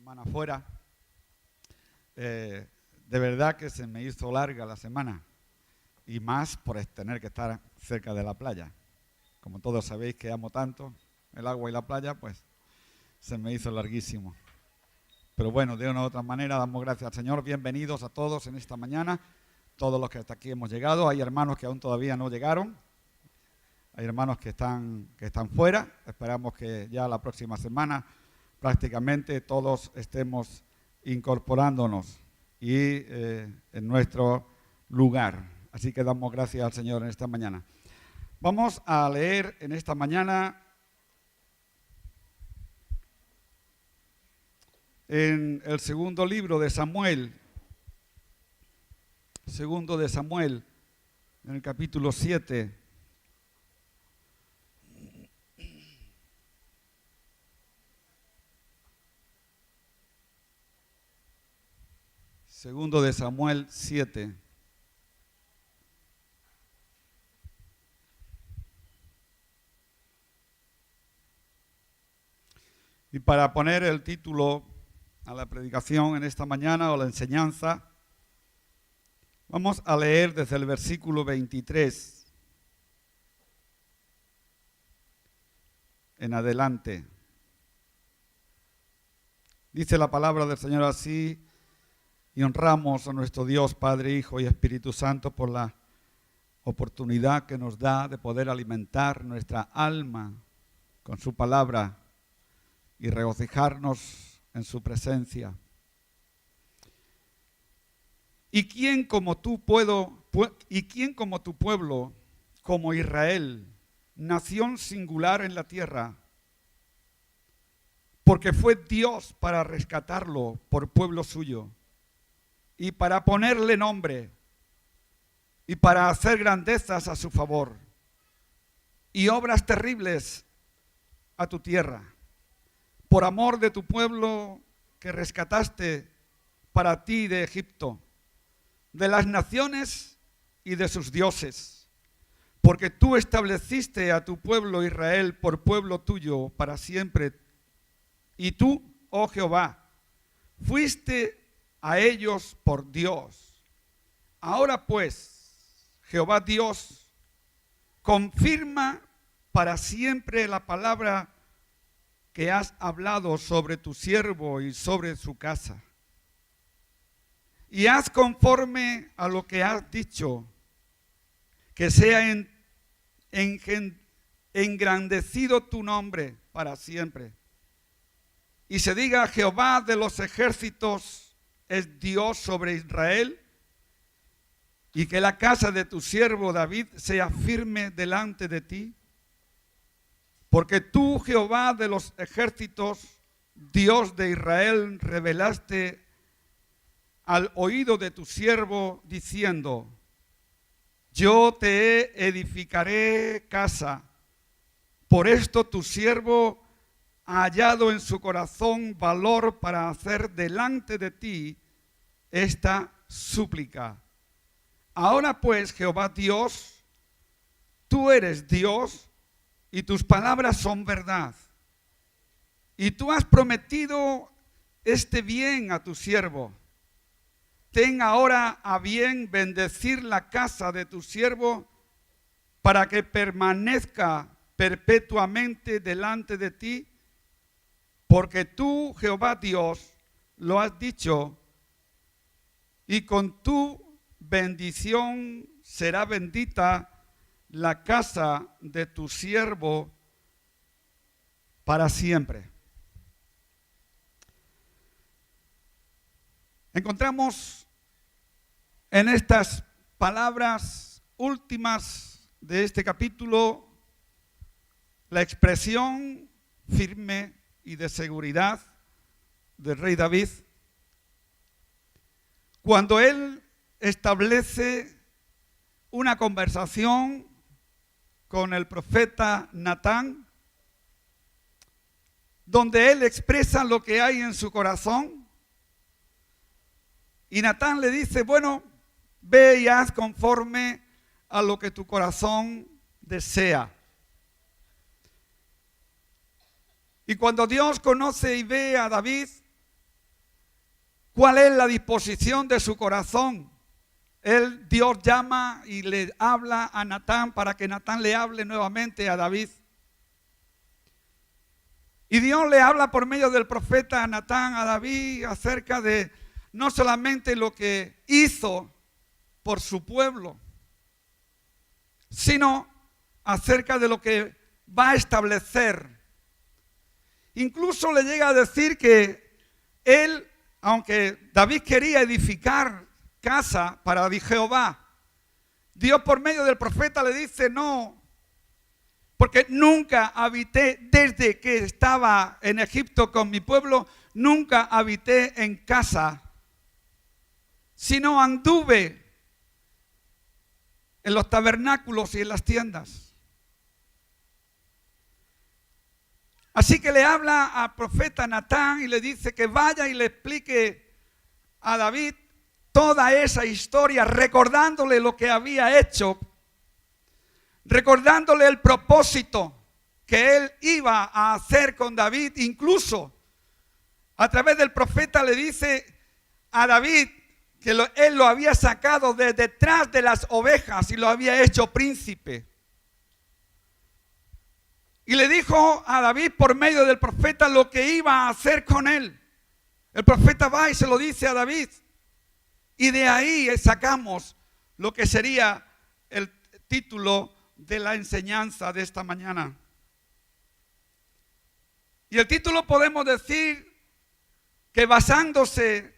semana fuera. De verdad que se me hizo larga la semana, y más por tener que estar cerca de la playa. Como todos sabéis que amo tanto el agua y la playa, pues se me hizo larguísimo. Pero bueno, de una u otra manera damos gracias al Señor. Bienvenidos a todos en esta mañana, todos los que hasta aquí hemos llegado. Hay hermanos que aún todavía no llegaron, hay hermanos que están fuera. Esperamos que ya la próxima semana prácticamente todos estemos incorporándonos y en nuestro lugar. Así que damos gracias al Señor en esta mañana. Vamos a leer en esta mañana en el segundo libro de Samuel, en el capítulo 7. Segundo de Samuel 7. Y para poner el título a la predicación en esta mañana, o la enseñanza, vamos a leer desde el versículo 23 en adelante. Dice la palabra del Señor así: y honramos a nuestro Dios, Padre, Hijo y Espíritu Santo por la oportunidad que nos da de poder alimentar nuestra alma con su palabra y regocijarnos en su presencia. ¿Y quién como tu pueblo, como Israel, nación singular en la tierra? Porque fue Dios para rescatarlo por pueblo suyo, y para ponerle nombre, y para hacer grandezas a su favor, y obras terribles a tu tierra, por amor de tu pueblo que rescataste para ti de Egipto, de las naciones y de sus dioses, porque tú estableciste a tu pueblo Israel por pueblo tuyo para siempre, y tú, oh Jehová, fuiste a ellos por Dios. Ahora pues, Jehová Dios, confirma para siempre la palabra que has hablado sobre tu siervo y sobre su casa. Y haz conforme a lo que has dicho, que sea engrandecido tu nombre para siempre. Y se diga: Jehová de los ejércitos es Dios sobre Israel, y que la casa de tu siervo David sea firme delante de ti. Porque tú, Jehová de los ejércitos, Dios de Israel, revelaste al oído de tu siervo diciendo: yo te edificaré casa. Por esto tu siervo ha hallado en su corazón valor para hacer delante de ti esta súplica. Ahora pues, Jehová Dios, tú eres Dios y tus palabras son verdad. Y tú has prometido este bien a tu siervo. Ten ahora a bien bendecir la casa de tu siervo para que permanezca perpetuamente delante de ti, porque tú, Jehová Dios, lo has dicho, y con tu bendición será bendita la casa de tu siervo para siempre. Encontramos en estas palabras últimas de este capítulo la expresión firme y de seguridad del rey David, cuando él establece una conversación con el profeta Natán, donde él expresa lo que hay en su corazón, y Natán le dice: bueno, ve y haz conforme a lo que tu corazón desea. Y cuando Dios conoce y ve a David, cuál es la disposición de su corazón. Dios llama y le habla a Natán para que Natán le hable nuevamente a David. Y Dios le habla por medio del profeta Natán a David acerca de no solamente lo que hizo por su pueblo, sino acerca de lo que va a establecer. Incluso le llega a decir que él, aunque David quería edificar casa para Jehová, Dios por medio del profeta le dice no, porque nunca habité desde que estaba en Egipto con mi pueblo, nunca habité en casa, sino anduve en los tabernáculos y en las tiendas. Así que le habla al profeta Natán y le dice que vaya y le explique a David toda esa historia, recordándole lo que había hecho, recordándole el propósito que él iba a hacer con David. Incluso a través del profeta le dice a David que él lo había sacado de detrás de las ovejas y lo había hecho príncipe. Y le dijo a David por medio del profeta lo que iba a hacer con él. El profeta va y se lo dice a David. Y de ahí sacamos lo que sería el título de la enseñanza de esta mañana. Y el título podemos decir que basándose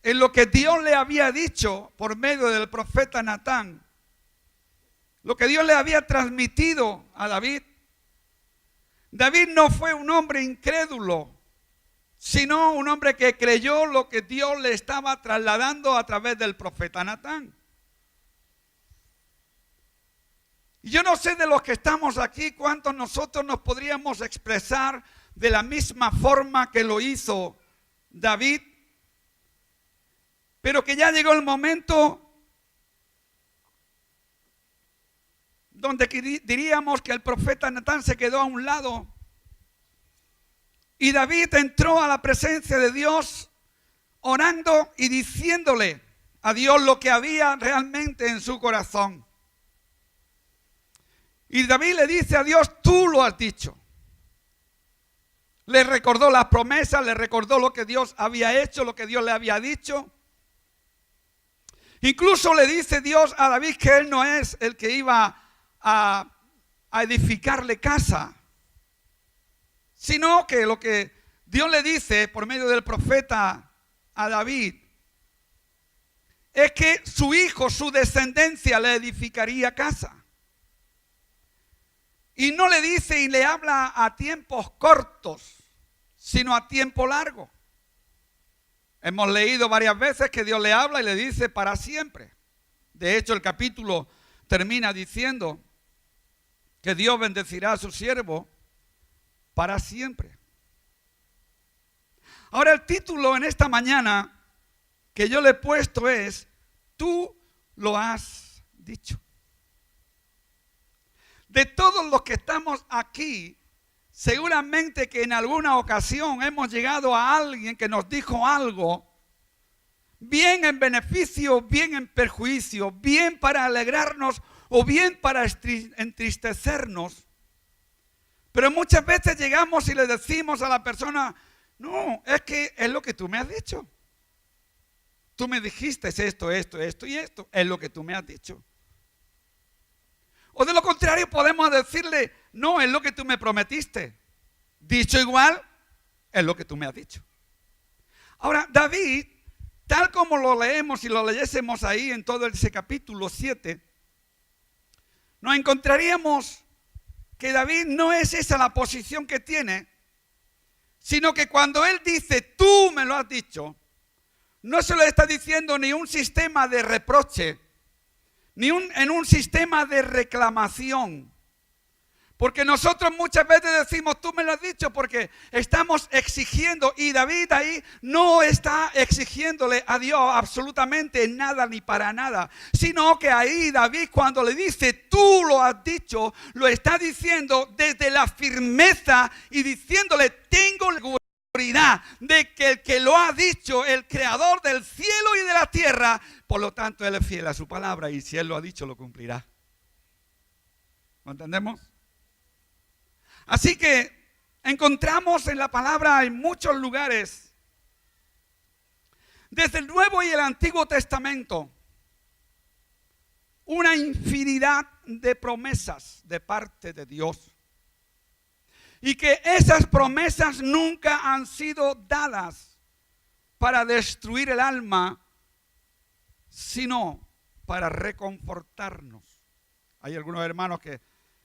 en lo que Dios le había dicho por medio del profeta Natán, lo que Dios le había transmitido a David, David no fue un hombre incrédulo, sino un hombre que creyó lo que Dios le estaba trasladando a través del profeta Natán. Y yo no sé de los que estamos aquí cuántos nosotros nos podríamos expresar de la misma forma que lo hizo David, pero que ya llegó el momento donde diríamos que el profeta Natán se quedó a un lado y David entró a la presencia de Dios orando y diciéndole a Dios lo que había realmente en su corazón. Y David le dice a Dios, tú lo has dicho. Le recordó las promesas, le recordó lo que Dios había hecho, lo que Dios le había dicho. Incluso le dice Dios a David que él no es el que iba a edificarle casa, sino que lo que Dios le dice por medio del profeta a David es que su hijo, su descendencia le edificaría casa. Y no le dice y le habla a tiempos cortos, sino a tiempo largo. Hemos leído varias veces que Dios le habla y le dice para siempre. De hecho, el capítulo termina diciendo que Dios bendecirá a su siervo para siempre. Ahora el título en esta mañana que yo le he puesto es, tú lo has dicho. De todos los que estamos aquí, seguramente que en alguna ocasión hemos llegado a alguien que nos dijo algo, bien en beneficio, bien en perjuicio, bien para alegrarnos o bien para entristecernos. Pero muchas veces llegamos y le decimos a la persona, no, es que es lo que tú me has dicho. Tú me dijiste esto, esto, esto y esto, es lo que tú me has dicho. O de lo contrario podemos decirle, no, es lo que tú me prometiste. Dicho igual, es lo que tú me has dicho. Ahora, David, tal como lo leemos y lo leyésemos ahí en todo ese capítulo 7, nos encontraríamos que David no es esa la posición que tiene, sino que cuando él dice, tú me lo has dicho, no se lo está diciendo ni un sistema de reproche, ni en un sistema de reclamación. Porque nosotros muchas veces decimos, tú me lo has dicho, porque estamos exigiendo, y David ahí no está exigiéndole a Dios absolutamente nada ni para nada, sino que ahí David cuando le dice, tú lo has dicho, lo está diciendo desde la firmeza y diciéndole, tengo autoridad de que el que lo ha dicho, el creador del cielo y de la tierra, por lo tanto Él es fiel a su palabra y si Él lo ha dicho, lo cumplirá. ¿Lo entendemos? Así que encontramos en la palabra en muchos lugares, desde el Nuevo y el Antiguo Testamento, una infinidad de promesas de parte de Dios. Y que esas promesas nunca han sido dadas para destruir el alma, sino para reconfortarnos. Hay algunos hermanos que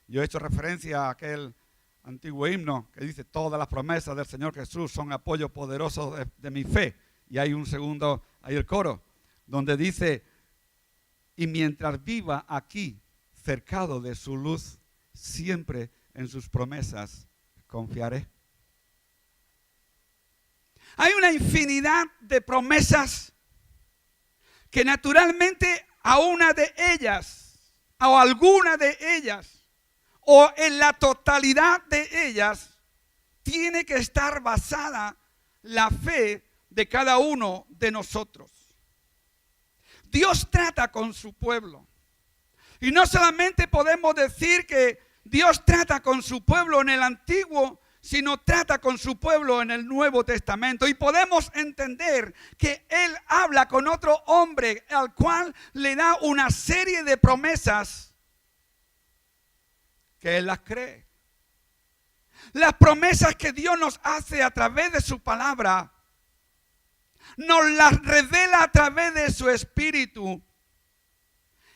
yo he hecho referencia a aquel antiguo himno que dice: todas las promesas del Señor Jesús son apoyo poderoso de mi fe. Y hay un segundo, hay el coro, donde dice: y mientras viva aquí, cercado de su luz, siempre en sus promesas confiaré. Hay una infinidad de promesas que naturalmente a una de ellas, o alguna de ellas, o en la totalidad de ellas, tiene que estar basada la fe de cada uno de nosotros. Dios trata con su pueblo. Y no solamente podemos decir que Dios trata con su pueblo en el Antiguo, sino trata con su pueblo en el Nuevo Testamento. Y podemos entender que Él habla con otro hombre al cual le da una serie de promesas que Él las cree. Las promesas que Dios nos hace a través de su palabra, nos las revela a través de su Espíritu.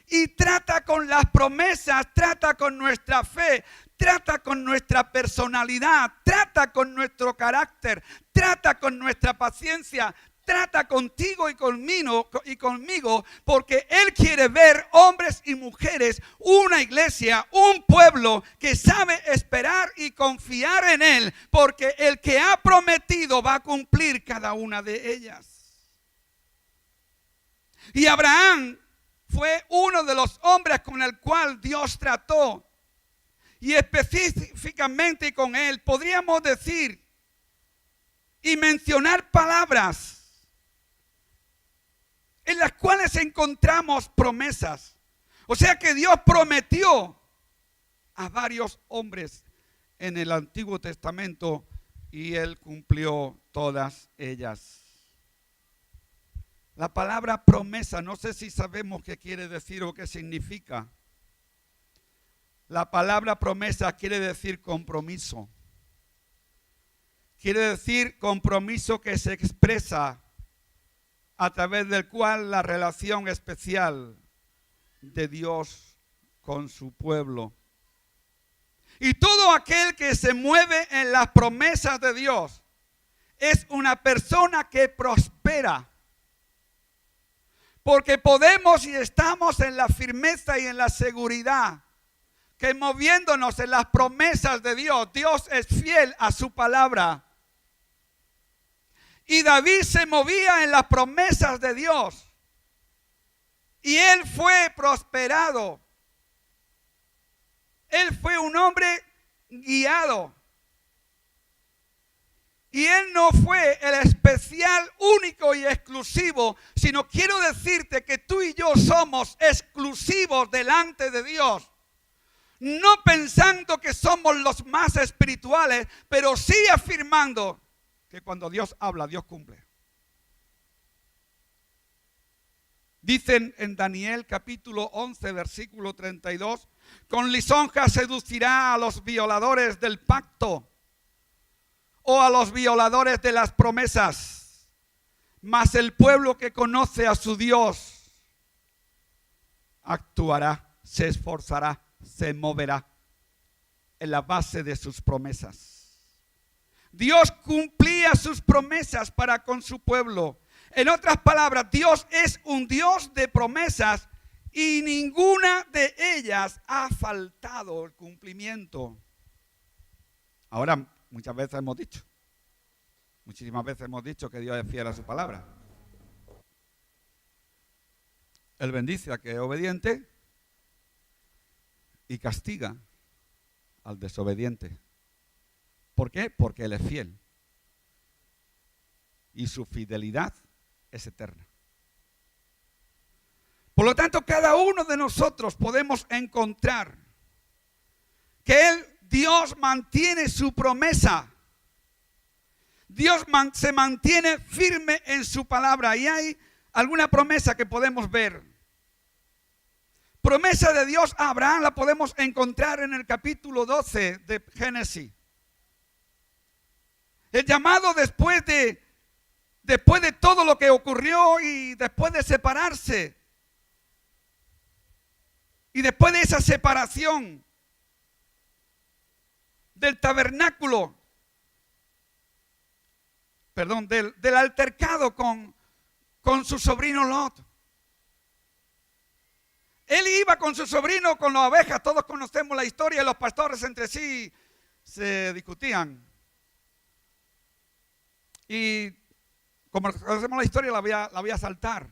Y trata con las promesas, trata con nuestra fe, trata con nuestra personalidad, trata con nuestro carácter, trata con nuestra paciencia, trata contigo y conmigo, porque Él quiere ver hombres y mujeres, una iglesia, un pueblo que sabe esperar y confiar en Él, porque el que ha prometido va a cumplir cada una de ellas. Y Abraham fue uno de los hombres con el cual Dios trató. Y específicamente con él podríamos decir y mencionar palabras en las cuales encontramos promesas. O sea que Dios prometió a varios hombres en el Antiguo Testamento y Él cumplió todas ellas. La palabra promesa, no sé si sabemos qué quiere decir o qué significa. La palabra promesa quiere decir compromiso. Quiere decir compromiso que se expresa a través del cual la relación especial de Dios con su pueblo. Y todo aquel que se mueve en las promesas de Dios es una persona que prospera. Porque podemos y estamos en la firmeza y en la seguridad que moviéndonos en las promesas de Dios, Dios es fiel a su palabra. Y David se movía en las promesas de Dios. Y él fue prosperado. Él fue un hombre guiado. Y él no fue el especial, único y exclusivo, sino quiero decirte que tú y yo somos exclusivos delante de Dios. No pensando que somos los más espirituales, pero sí afirmando que cuando Dios habla, Dios cumple. Dicen en Daniel capítulo 11, versículo 32, con lisonja seducirá a los violadores del pacto o a los violadores de las promesas, mas el pueblo que conoce a su Dios actuará, se esforzará, se moverá en la base de sus promesas. Dios cumplía sus promesas para con su pueblo. En otras palabras, Dios es un Dios de promesas y ninguna de ellas ha faltado el cumplimiento. Ahora, muchísimas veces hemos dicho que Dios es fiel a su palabra. Él bendice al que es obediente y castiga al desobediente. ¿Por qué? Porque Él es fiel. y su fidelidad es eterna. Por lo tanto, cada uno de nosotros podemos encontrar que Dios mantiene su promesa. Dios se mantiene firme en su palabra. Y hay alguna promesa que podemos ver. Promesa de Dios a Abraham la podemos encontrar en el capítulo 12 de Génesis. El llamado después de todo lo que ocurrió y después de separarse. Y después de esa separación del tabernáculo, del altercado con su sobrino Lot. Él iba con su sobrino, con las ovejas. Todos conocemos la historia. Los pastores entre sí se discutían. Y como conocemos la historia, la voy a saltar.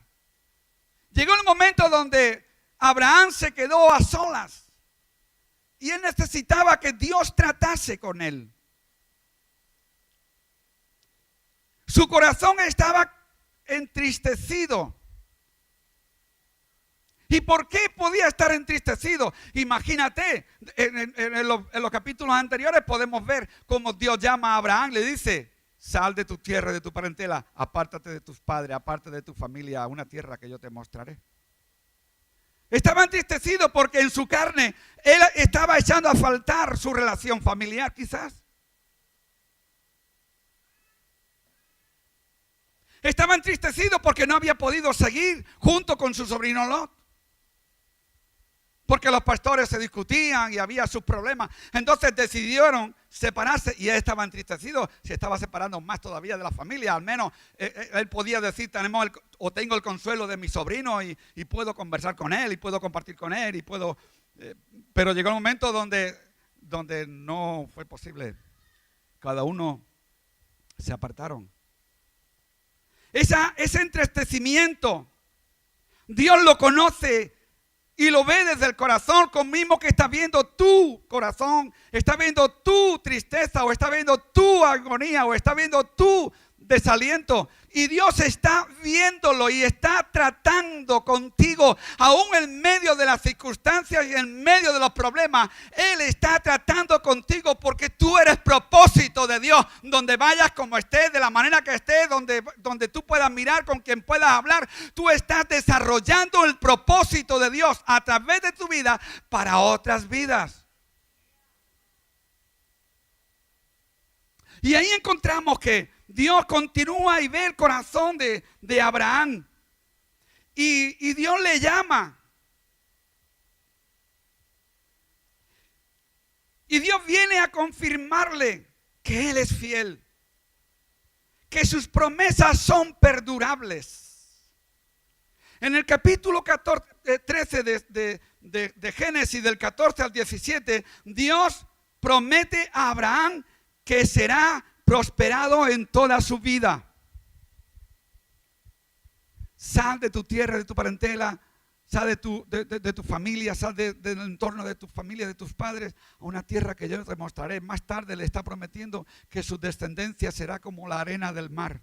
Llegó el momento donde Abraham se quedó a solas. Y él necesitaba que Dios tratase con él. Su corazón estaba entristecido. ¿Y por qué podía estar entristecido? Imagínate, en los capítulos anteriores podemos ver cómo Dios llama a Abraham. Le dice, sal de tu tierra, de tu parentela, apártate de tus padres, apártate de tu familia, a una tierra que yo te mostraré. Estaba entristecido porque en su carne él estaba echando a faltar su relación familiar quizás. Estaba entristecido porque no había podido seguir junto con su sobrino Lot. Porque los pastores se discutían y había sus problemas. Entonces decidieron separarse y él estaba entristecido. Se estaba separando más todavía de la familia. Al menos él podía decir, tengo el consuelo de mi sobrino y puedo conversar con él y puedo compartir con él. Pero llegó el momento donde no fue posible. Cada uno se apartaron. Ese entristecimiento, Dios lo conoce y lo ve desde el corazón, con mismo que está viendo tu corazón, está viendo tu tristeza, o está viendo tu agonía, o está viendo tu desaliento. Y Dios está viéndolo y está tratando contigo, aún en medio de las circunstancias y en medio de los problemas. Él está tratando contigo porque tú eres propósito de Dios. Donde vayas, como estés, de la manera que estés, donde tú puedas mirar, con quien puedas hablar, tú estás desarrollando el propósito de Dios a través de tu vida para otras vidas. Y ahí encontramos que Dios continúa y ve el corazón de Abraham. Y Dios le llama. Y Dios viene a confirmarle que Él es fiel. Que sus promesas son perdurables. En el capítulo 13 de Génesis, del 14 al 17, Dios promete a Abraham que será prosperado en toda su vida. Sal de tu tierra, de tu parentela, sal de tu familia, sal del entorno de tu familia, de tus padres, a una tierra que yo te mostraré. Más tarde le está prometiendo que su descendencia será como la arena del mar.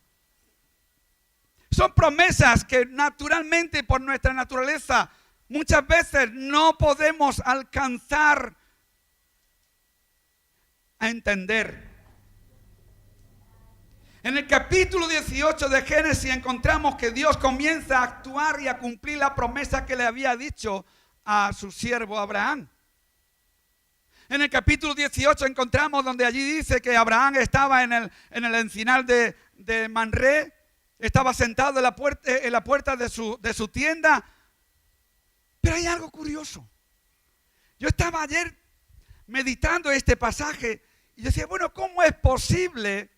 Son promesas que naturalmente, por nuestra naturaleza, muchas veces no podemos alcanzar a entender. En el capítulo 18 de Génesis encontramos que Dios comienza a actuar y a cumplir la promesa que le había dicho a su siervo Abraham. En el capítulo 18 encontramos donde allí dice que Abraham estaba en el encinar de Mamré, estaba sentado en la puerta de su tienda. Pero hay algo curioso. Yo estaba ayer meditando este pasaje y decía, bueno, ¿cómo es posible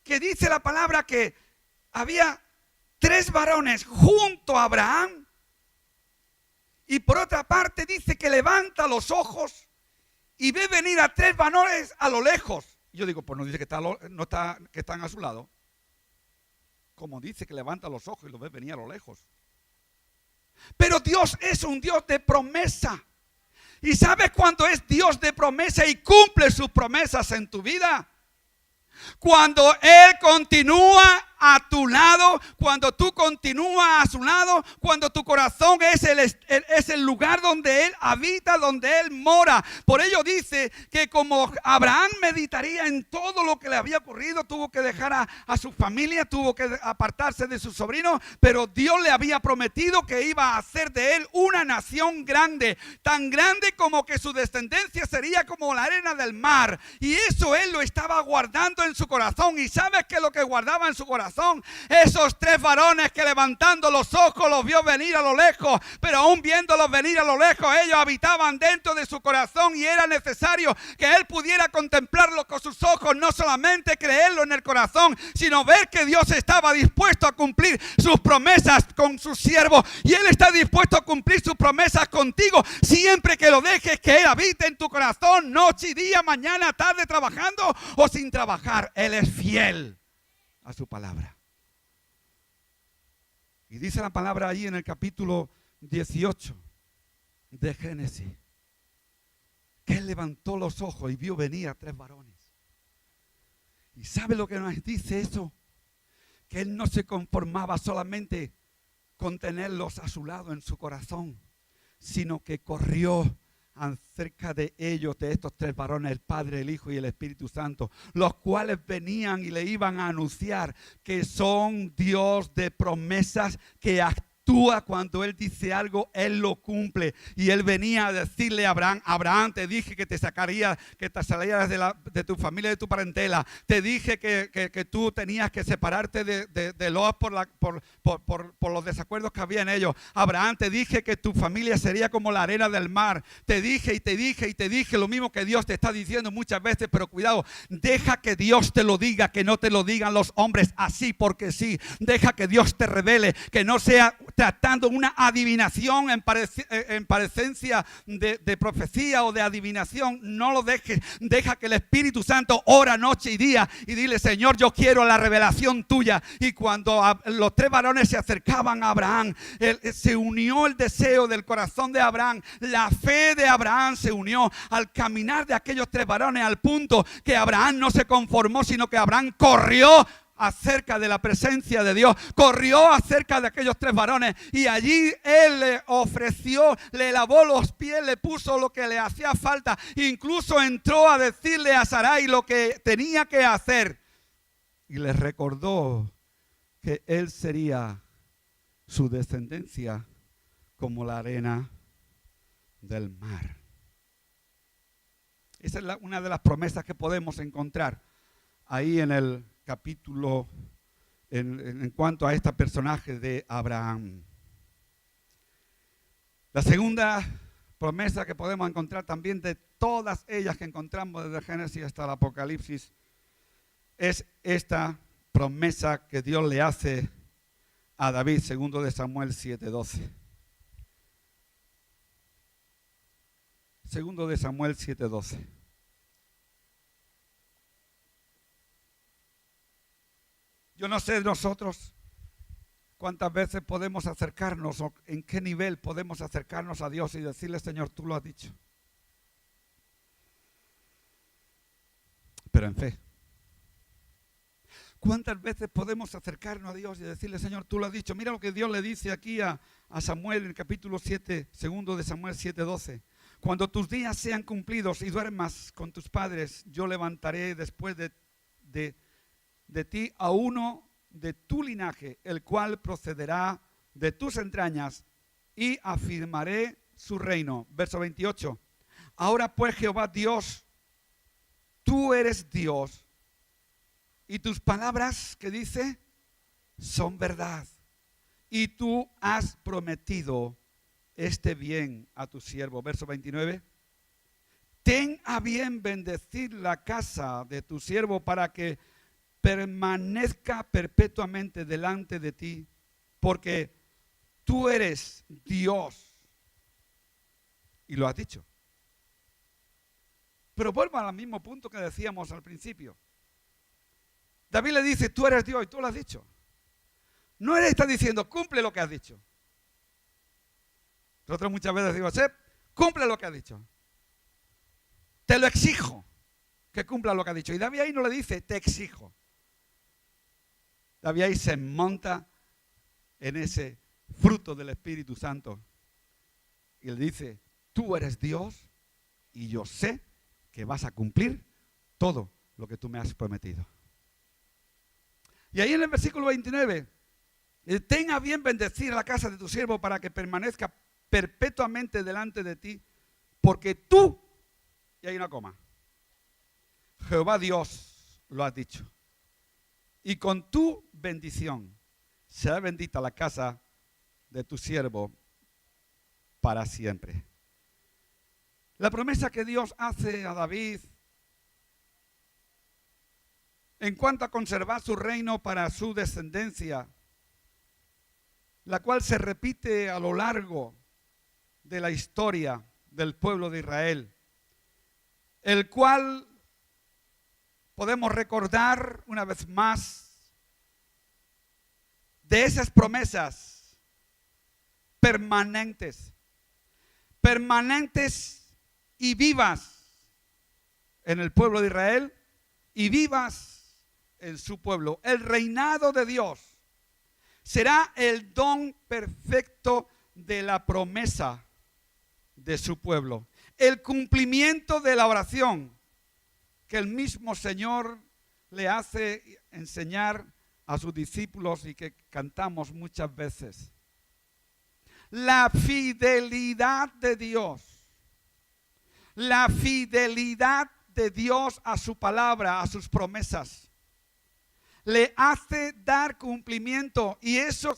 que dice la palabra que había 3 varones junto a Abraham? Y por otra parte dice que levanta los ojos y ve venir a 3 varones a lo lejos. Y yo digo, pues no dice que están a su lado. Como dice que levanta los ojos y los ve venir a lo lejos. Pero Dios es un Dios de promesa. ¿Y sabes cuándo es Dios de promesa y cumple sus promesas en tu vida? Cuando Él continúa a tu lado, cuando tú continúas a su lado, cuando tu corazón es el lugar donde Él habita, donde Él mora. Por ello dice que como Abraham meditaría en todo lo que le había ocurrido, tuvo que dejar a su familia, tuvo que apartarse de su sobrino, pero Dios le había prometido que iba a hacer de él una nación grande, tan grande como que su descendencia sería como la arena del mar. Y eso Él lo estaba guardando en su corazón. ¿Y sabes qué es lo que guardaba en su corazón? Esos 3 varones que levantando los ojos los vio venir a lo lejos, pero aún viéndolos venir a lo lejos, ellos habitaban dentro de su corazón y era necesario que Él pudiera contemplarlo con sus ojos, no solamente creerlo en el corazón, sino ver que Dios estaba dispuesto a cumplir sus promesas con sus siervos, y Él está dispuesto a cumplir sus promesas contigo siempre que lo dejes que Él habite en tu corazón, noche y día, mañana, tarde, trabajando o sin trabajar. Él es fiel a su palabra. Y dice la palabra allí en el capítulo 18 de Génesis, que Él levantó los ojos y vio venir a 3 varones. ¿Y sabe lo que nos dice eso? Que Él no se conformaba solamente con tenerlos a su lado en su corazón, sino que corrió acerca de ellos, de estos 3 varones, el Padre, el Hijo y el Espíritu Santo, los cuales venían y le iban a anunciar que son Dios de promesas, que actúa cuando Él dice algo, Él lo cumple. Y Él venía a decirle a Abraham: Abraham, te dije que te sacaría, que te salieras de tu familia, de tu parentela. Te dije que tú tenías que separarte de Lot por los desacuerdos que había en ellos. Abraham, te dije que tu familia sería como la arena del mar. Te dije y te dije y te dije lo mismo que Dios te está diciendo muchas veces, pero cuidado, deja que Dios te lo diga, que no te lo digan los hombres así porque sí. Deja que Dios te revele, que no sea tratando una adivinación en parecencia de profecía o de adivinación. No lo dejes. Deja que el Espíritu Santo ora noche y día y dile: Señor, yo quiero la revelación tuya. Y cuando los 3 varones se acercaban a Abraham, se unió el deseo del corazón de Abraham, la fe de Abraham se unió al caminar de aquellos 3 varones, al punto que Abraham no se conformó, sino que Abraham corrió acerca de la presencia de Dios, corrió acerca de aquellos 3 varones, y allí Él le ofreció, le lavó los pies, le puso lo que le hacía falta, incluso entró a decirle a Sarai lo que tenía que hacer, y les recordó que Él sería su descendencia como la arena del mar. Esa es una de las promesas que podemos encontrar ahí en el capítulo en cuanto a este personaje de Abraham. La segunda promesa que podemos encontrar también, de todas ellas que encontramos desde Génesis hasta el Apocalipsis, es esta promesa que Dios le hace a David, segundo de Samuel 7:12. Segundo de Samuel 7:12. Yo no sé nosotros cuántas veces podemos acercarnos o en qué nivel podemos acercarnos a Dios y decirle: Señor, tú lo has dicho. Pero en fe. ¿Cuántas veces podemos acercarnos a Dios y decirle: Señor, tú lo has dicho? Mira lo que Dios le dice aquí a Samuel en el capítulo 7, segundo de Samuel 7:12. Cuando tus días sean cumplidos y duermas con tus padres, yo levantaré después de ti a uno de tu linaje, el cual procederá de tus entrañas, y afirmaré su reino. Verso 28. Ahora pues, Jehová Dios, tú eres Dios, y tus palabras, que dice, son verdad, y tú has prometido este bien a tu siervo. Verso 29. Ten a bien bendecir la casa de tu siervo, para que permanezca perpetuamente delante de ti, porque tú eres Dios y lo has dicho. Pero vuelvo al mismo punto que decíamos al principio. David le dice: tú eres Dios y tú lo has dicho. No él está diciendo: cumple lo que has dicho. Nosotros muchas veces decimos: cumple lo que has dicho. Te lo exijo, que cumpla lo que ha dicho. Y David ahí no le dice, te exijo. David ahí se monta en ese fruto del Espíritu Santo. Y le dice, tú eres Dios y yo sé que vas a cumplir todo lo que tú me has prometido. Y ahí en el versículo 29, ten a bien bendecir a la casa de tu siervo para que permanezca perpetuamente delante de ti, porque tú, y hay una coma, Jehová Dios lo has dicho, y con tu bendición será bendita la casa de tu siervo para siempre. La promesa que Dios hace a David en cuanto a conservar su reino para su descendencia, la cual se repite a lo largo de la historia del pueblo de Israel, el cual podemos recordar una vez más de esas promesas permanentes y vivas en el pueblo de Israel y vivas en su pueblo. El reinado de Dios será el don perfecto de la promesa de su pueblo. El cumplimiento de la oración que el mismo Señor le hace enseñar a sus discípulos y que cantamos muchas veces. La fidelidad de Dios. La fidelidad de Dios a su palabra, a sus promesas. Le hace dar cumplimiento y eso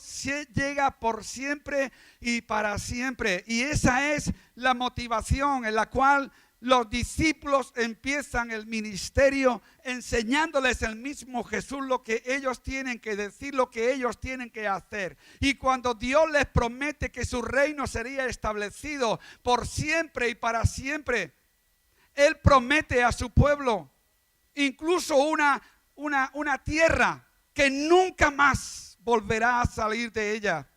llega por siempre y para siempre. Y esa es la motivación en la cual los discípulos empiezan el ministerio enseñándoles el mismo Jesús lo que ellos tienen que decir, lo que ellos tienen que hacer. Y cuando Dios les promete que su reino sería establecido por siempre y para siempre, Él promete a su pueblo incluso una tierra que nunca más volverá a salir de ella.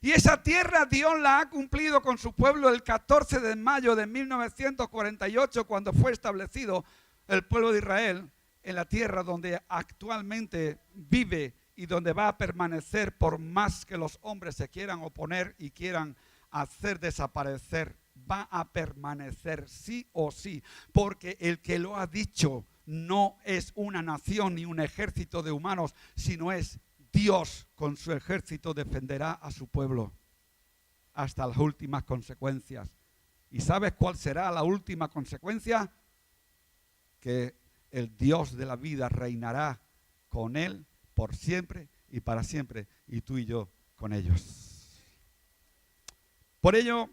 Y esa tierra Dios la ha cumplido con su pueblo el 14 de mayo de 1948, cuando fue establecido el pueblo de Israel en la tierra donde actualmente vive y donde va a permanecer por más que los hombres se quieran oponer y quieran hacer desaparecer. Va a permanecer sí o sí, porque el que lo ha dicho no es una nación ni un ejército de humanos, sino es Dios con su ejército defenderá a su pueblo hasta las últimas consecuencias. ¿Y sabes cuál será la última consecuencia? Que el Dios de la vida reinará con él por siempre y para siempre, y tú y yo con ellos. Por ello,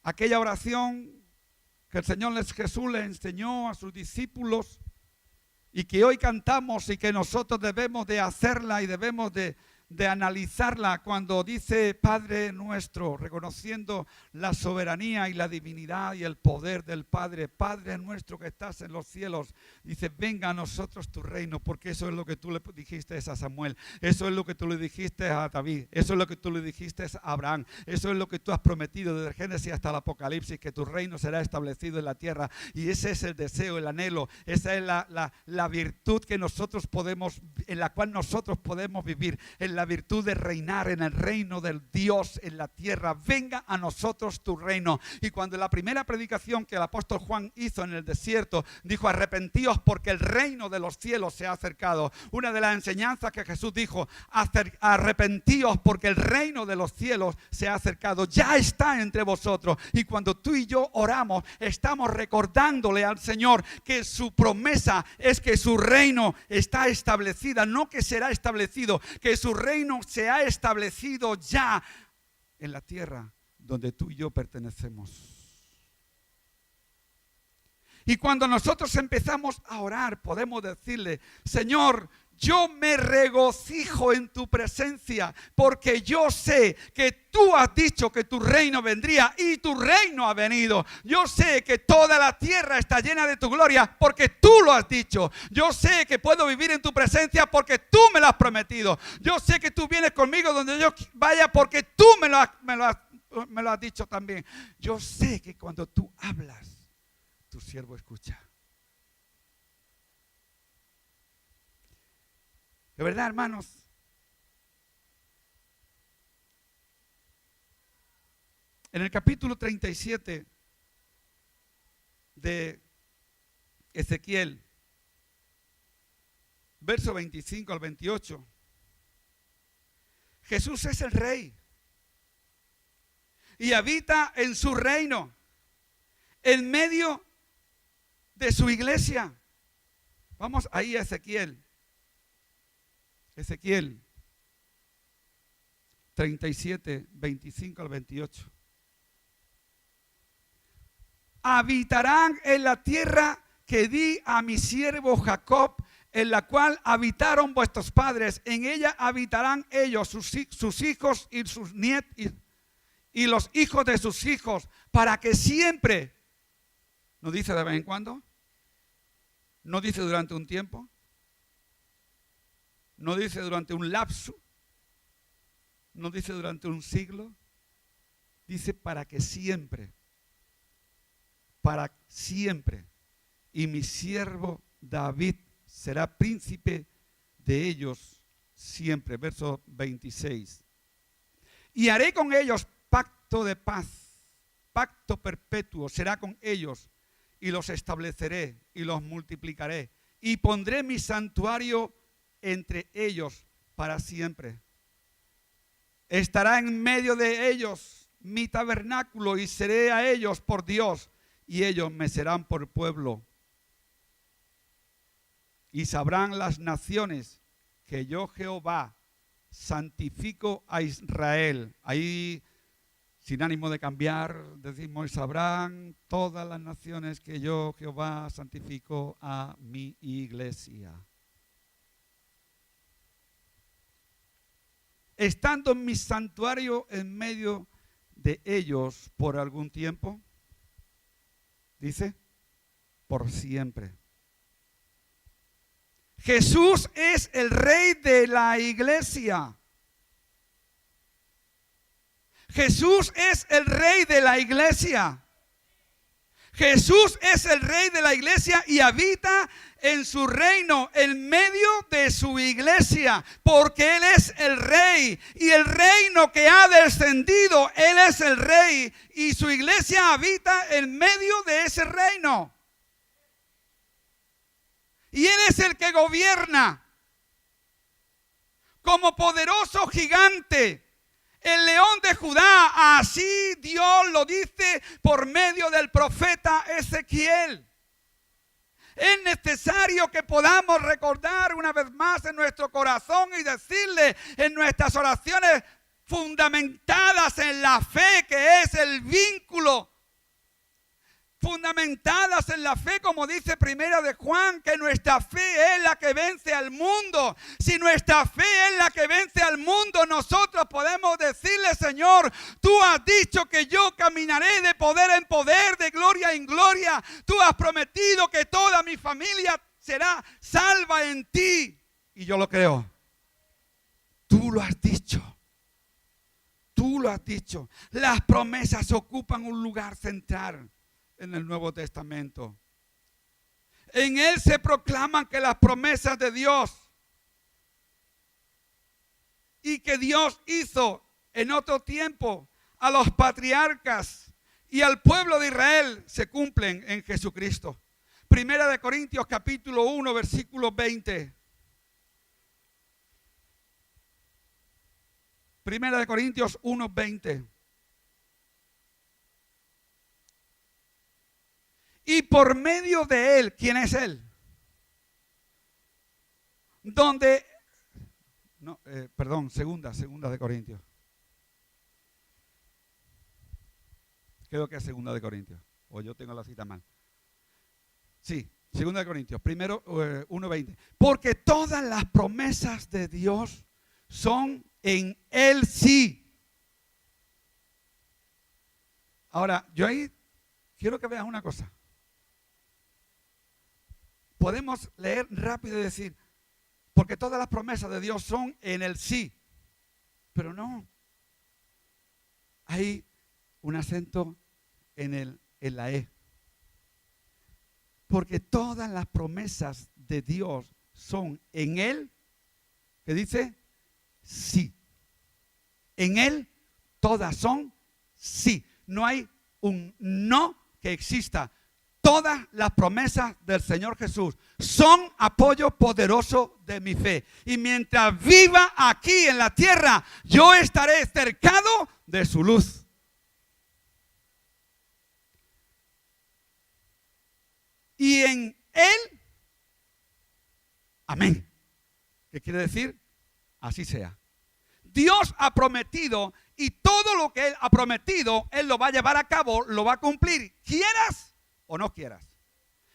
aquella oración que el Señor Jesús le enseñó a sus discípulos y que hoy cantamos y que nosotros debemos de hacerla y debemos de analizarla cuando dice Padre nuestro, reconociendo la soberanía y la divinidad y el poder del Padre. Padre nuestro que estás en los cielos, dice, venga a nosotros tu reino, porque eso es lo que tú le dijiste a Samuel, eso es lo que tú le dijiste a David, eso es lo que tú le dijiste a Abraham, eso es lo que tú has prometido desde Génesis hasta el Apocalipsis, que tu reino será establecido en la tierra. Y ese es el deseo, el anhelo, esa es la virtud que nosotros podemos, en la cual nosotros podemos vivir, en la virtud de reinar en el reino del Dios en la tierra. Venga a nosotros tu reino. Y cuando la primera predicación que el apóstol Juan hizo en el desierto, dijo, arrepentíos porque el reino de los cielos se ha acercado. Una de las enseñanzas que Jesús dijo, arrepentíos porque el reino de los cielos se ha acercado. Ya está entre vosotros. Y cuando tú y yo oramos, estamos recordándole al Señor que su promesa es que su reino está establecida, no que será establecido, que su reino se ha establecido ya en la tierra donde tú y yo pertenecemos. Y cuando nosotros empezamos a orar, podemos decirle, Señor, yo me regocijo en tu presencia porque yo sé que tú has dicho que tu reino vendría y tu reino ha venido. Yo sé que toda la tierra está llena de tu gloria porque tú lo has dicho. Yo sé que puedo vivir en tu presencia porque tú me lo has prometido. Yo sé que tú vienes conmigo donde yo vaya porque tú me lo has dicho también. Yo sé que cuando tú hablas, tu siervo escucha. De verdad, hermanos, en el capítulo 37 de Ezequiel, verso 25 al 28, Jesús es el rey y habita en su reino, en medio de su iglesia. Vamos ahí a Ezequiel. Ezequiel 37, 25 al 28. Habitarán en la tierra que di a mi siervo Jacob, en la cual habitaron vuestros padres. En ella habitarán ellos, sus hijos y sus nietos y los hijos de sus hijos, para que siempre, ¿no dice de vez en cuando? ¿No dice durante un tiempo? ¿No dice durante un lapso? ¿No dice durante un siglo? Dice para que siempre. Para siempre. Y mi siervo David será príncipe de ellos siempre. Verso 26. Y haré con ellos pacto de paz, pacto perpetuo será con ellos, y los estableceré y los multiplicaré, y pondré mi santuario entre ellos para siempre. Estará en medio de ellos mi tabernáculo, y seré a ellos por Dios, y ellos me serán por pueblo. Y sabrán las naciones que yo, Jehová, santifico a Israel. Ahí, sin ánimo de cambiar, decimos: y sabrán todas las naciones que yo, Jehová, santifico a mi iglesia. Estando en mi santuario en medio de ellos por algún tiempo, dice, por siempre. Jesús es el rey de la iglesia. Jesús es el rey de la iglesia. Jesús es el rey de la iglesia y habita en su reino, en medio de su iglesia, porque Él es el rey y el reino que ha descendido, Él es el rey y su iglesia habita en medio de ese reino. Y Él es el que gobierna como poderoso gigante. El león de Judá, así Dios lo dice por medio del profeta Ezequiel. Es necesario que podamos recordar una vez más en nuestro corazón y decirle en nuestras oraciones fundamentadas en la fe, que es el vínculo. Fundamentadas en la fe, como dice Primera de Juan, que nuestra fe es la que vence al mundo. Si nuestra fe es la que vence al mundo, nosotros podemos decirle: Señor, tú has dicho que yo caminaré de poder en poder, de gloria en gloria. Tú has prometido que toda mi familia será salva en ti. Y yo lo creo. Tú lo has dicho. Tú lo has dicho. Las promesas ocupan un lugar central en el Nuevo Testamento. En Él se proclaman que las promesas de Dios y que Dios hizo en otro tiempo a los patriarcas y al pueblo de Israel se cumplen en Jesucristo. Primera de Corintios capítulo 1 versículo 20. Primera de Corintios 1, 20. Y por medio de Él, ¿quién es Él? Segunda de Corintios. Creo que es segunda de Corintios, o yo tengo la cita mal. Sí, segunda de Corintios, primero 1:20. Porque todas las promesas de Dios son en Él sí. Ahora, yo ahí quiero que veas una cosa. Podemos leer rápido y decir, porque todas las promesas de Dios son en el sí. Pero no. Hay un acento en la E. Porque todas las promesas de Dios son en Él que dice sí. En Él todas son sí. No hay un no que exista. Todas las promesas del Señor Jesús son apoyo poderoso de mi fe. Y mientras viva aquí en la tierra, yo estaré cercado de su luz. Y en Él, amén. ¿Qué quiere decir? Así sea. Dios ha prometido y todo lo que Él ha prometido, Él lo va a llevar a cabo, lo va a cumplir, quieras o no quieras.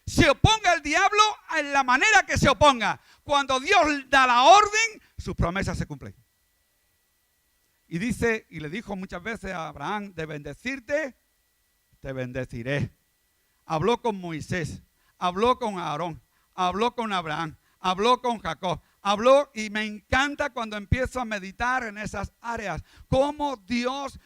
Se oponga el diablo en la manera que se oponga. Cuando Dios da la orden, sus promesas se cumplen. Y dice, y le dijo muchas veces a Abraham, de bendecirte, te bendeciré. Habló con Moisés, habló con Aarón, habló con Abraham, habló con Jacob. Habló, y me encanta cuando empiezo a meditar en esas áreas, cómo Dios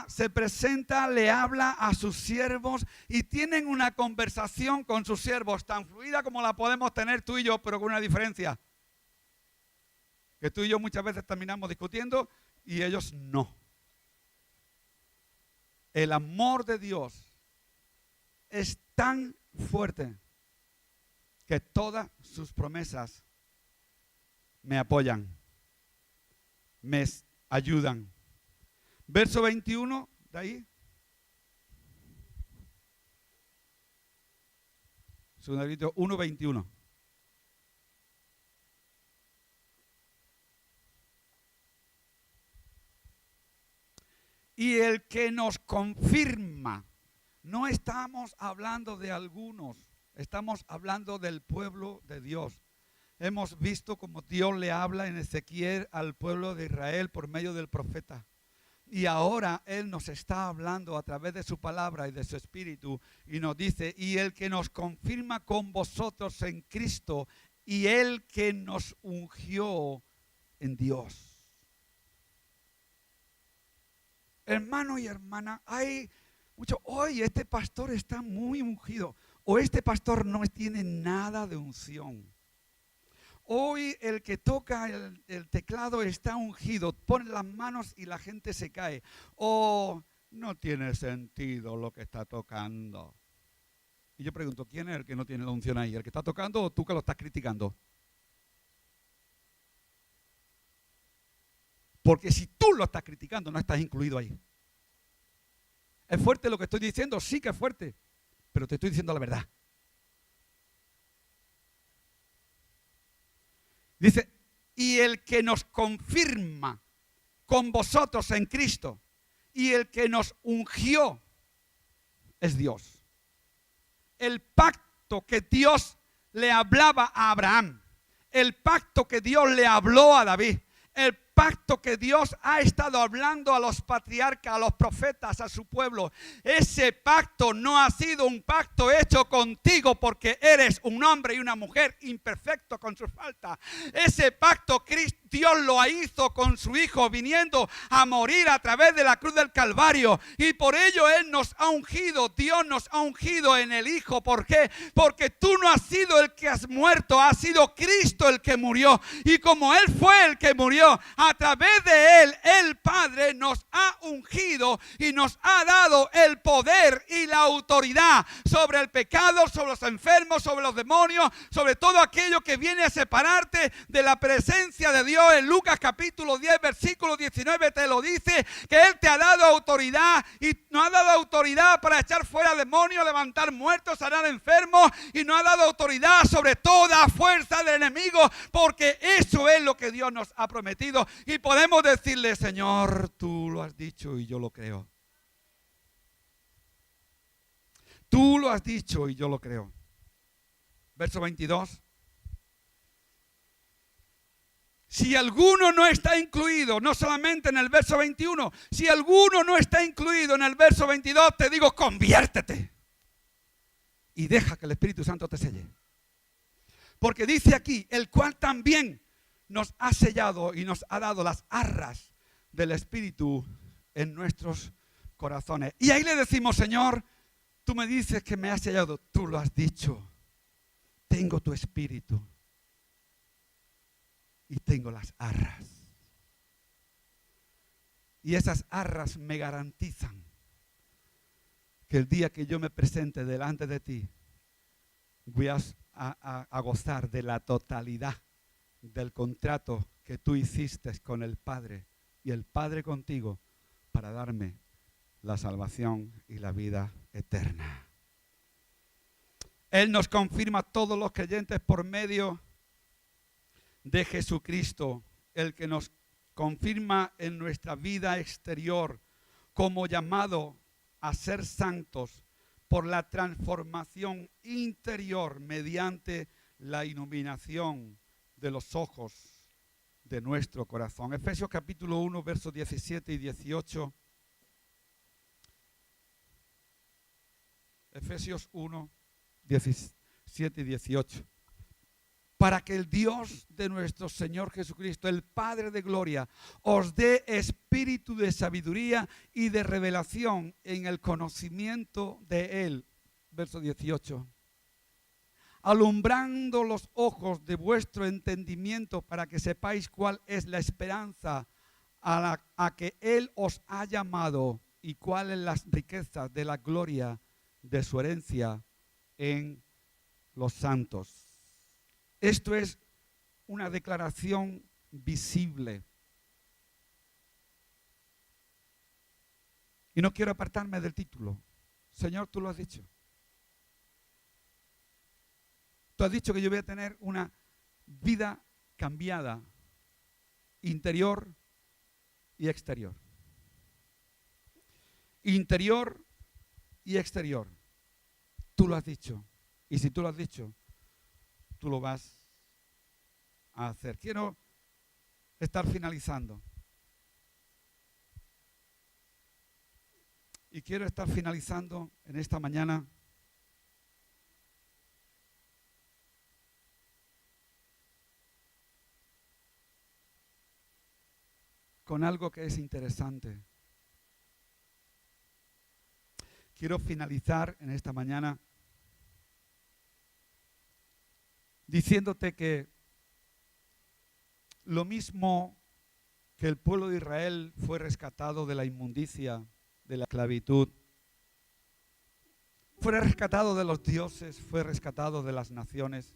se presenta, le habla a sus siervos y tienen una conversación con sus siervos tan fluida como la podemos tener tú y yo, pero con una diferencia. Que tú y yo muchas veces terminamos discutiendo y ellos no. El amor de Dios es tan fuerte que todas sus promesas me apoyan, me ayudan. Verso 21, de ahí. Segundito 1:21. Y el que nos confirma, no estamos hablando de algunos, estamos hablando del pueblo de Dios. Hemos visto cómo Dios le habla en Ezequiel al pueblo de Israel por medio del profeta. Y ahora Él nos está hablando a través de su palabra y de su espíritu. Y nos dice, y el que nos confirma con vosotros en Cristo, y el que nos ungió en Dios. Hermano y hermana, hay mucho, hoy este pastor está muy ungido. O este pastor no tiene nada de unción. Hoy el que toca el teclado está ungido, pone las manos y la gente se cae. O no tiene sentido lo que está tocando. Y yo pregunto, ¿quién es el que no tiene la unción ahí? ¿El que está tocando o tú que lo estás criticando? Porque si tú lo estás criticando, no estás incluido ahí. ¿Es fuerte lo que estoy diciendo? Sí que es fuerte, pero te estoy diciendo la verdad. Dice, y el que nos confirma con vosotros en Cristo y el que nos ungió es Dios. El pacto que Dios le hablaba a Abraham, el pacto que Dios le habló a David, el pacto que Dios ha estado hablando a los patriarcas, a los profetas, a su pueblo. Ese pacto no ha sido un pacto hecho contigo porque eres un hombre y una mujer imperfectos con su falta. Ese pacto Dios lo hizo con su Hijo viniendo a morir a través de la cruz del Calvario. Y por ello Él nos ha ungido. Dios nos ha ungido en el Hijo. ¿Por qué? Porque tú no has sido el que has muerto. Ha sido Cristo el que murió. Y como Él fue el que murió, a través de Él, el Padre nos ha ungido y nos ha dado el poder y la autoridad sobre el pecado, sobre los enfermos, sobre los demonios, sobre todo aquello que viene a separarte de la presencia de Dios. En Lucas capítulo 10, versículo 19 te lo dice, que Él te ha dado autoridad y nos ha dado autoridad para echar fuera demonios, levantar muertos, sanar enfermos, y nos ha dado autoridad sobre toda fuerza del enemigo, porque eso es lo que Dios nos ha prometido. Y podemos decirle, Señor, tú lo has dicho y yo lo creo. Tú lo has dicho y yo lo creo. Verso 22. Si alguno no está incluido, no solamente en el verso 21, si alguno no está incluido en el verso 22, te digo, conviértete y deja que el Espíritu Santo te selle. Porque dice aquí, el cual también nos ha sellado y nos ha dado las arras del Espíritu en nuestros corazones. Y ahí le decimos, Señor, tú me dices que me has sellado, tú lo has dicho, tengo tu Espíritu. y tengo las arras. Y esas arras me garantizan que el día que yo me presente delante de ti, voy a gozar de la totalidad del contrato que tú hiciste con el Padre y el Padre contigo para darme la salvación y la vida eterna. Él nos confirma a todos los creyentes por medio de Jesucristo, el que nos confirma en nuestra vida exterior como llamado a ser santos por la transformación interior mediante la iluminación de los ojos de nuestro corazón. Efesios capítulo 1, versos 17 y 18. Efesios 1, 17 y 18. Para que el Dios de nuestro Señor Jesucristo, el Padre de gloria, os dé espíritu de sabiduría y de revelación en el conocimiento de Él. Verso 18. Alumbrando los ojos de vuestro entendimiento para que sepáis cuál es la esperanza a que Él os ha llamado y cuáles las riquezas de la gloria de su herencia en los santos. Esto es una declaración visible. Y no quiero apartarme del título. Señor, tú lo has dicho. Tú has dicho que yo voy a tener una vida cambiada, interior y exterior. Interior y exterior. Tú lo has dicho. Y si tú lo has dicho, tú lo vas a hacer. Quiero estar finalizando. Y quiero estar finalizando en esta mañana con algo que es interesante. Quiero finalizar en esta mañana diciéndote que lo mismo que el pueblo de Israel fue rescatado de la inmundicia, de la esclavitud, fue rescatado de los dioses, fue rescatado de las naciones.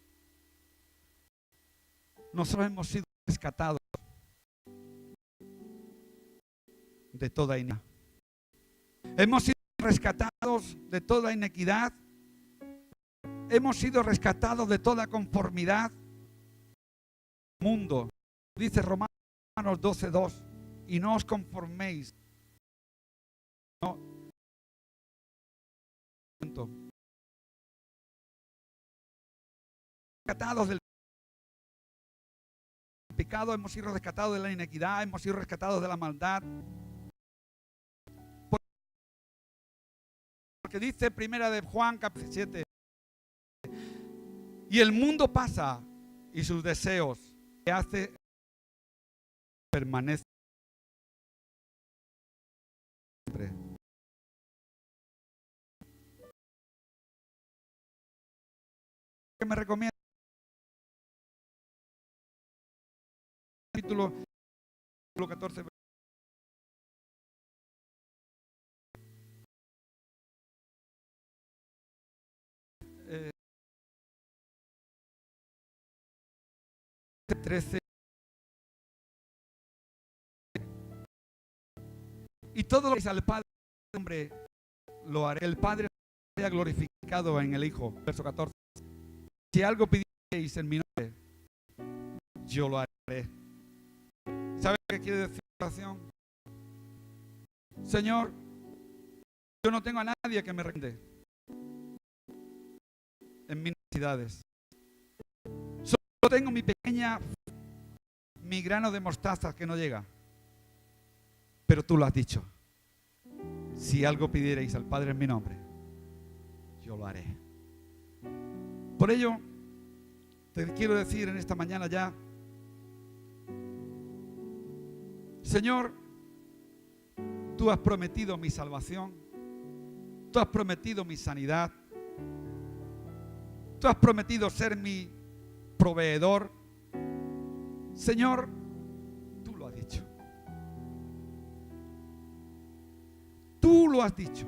Nosotros hemos sido rescatados de toda iniquidad. Hemos sido rescatados de toda inequidad. Hemos sido rescatados de toda conformidad al mundo. Dice Romanos 12:2, y no os conforméis. No. Rescatados del pecado, hemos sido rescatados de la inequidad, hemos sido rescatados de la maldad. Porque dice primera de Juan capítulo 7, y el mundo pasa y sus deseos que hace permanece siempre. ¿Qué me recomienda? Capítulo 14. Eh, 13. Y todo lo que dice al Padre, hombre, lo haré. El Padre sea glorificado en el Hijo. Verso 14. Si algo pidierais en mi nombre, yo lo haré. ¿Sabe qué quiere decir la oración? Señor, yo no tengo a nadie que me rinde en mis necesidades. Solo tengo mi grano de mostaza que no llega. Pero tú lo has dicho. Si algo pidierais al Padre en mi nombre, yo lo haré. Por ello, te quiero decir en esta mañana ya, Señor, tú has prometido mi salvación, tú has prometido mi sanidad, tú has prometido ser mi proveedor. Señor, tú lo has dicho. Tú lo has dicho.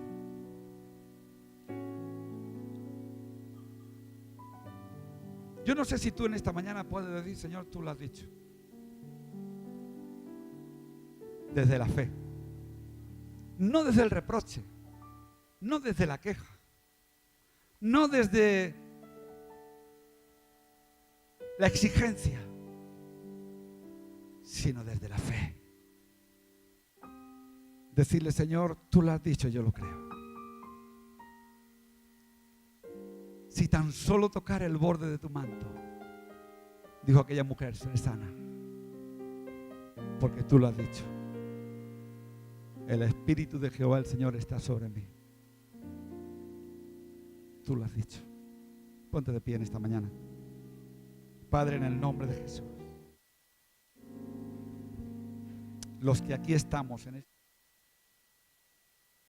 Yo no sé si tú en esta mañana puedes decir, Señor, tú lo has dicho. Desde la fe. No desde el reproche. No desde la queja. No desde la exigencia, sino desde la fe. Decirle, Señor, tú lo has dicho, yo lo creo. Si tan solo tocar el borde de tu manto, dijo aquella mujer, seré sana. Porque tú lo has dicho. El Espíritu de Jehová, el Señor, está sobre mí. Tú lo has dicho. Ponte de pie en esta mañana. Padre, en el nombre de Jesús. Los que aquí estamos en este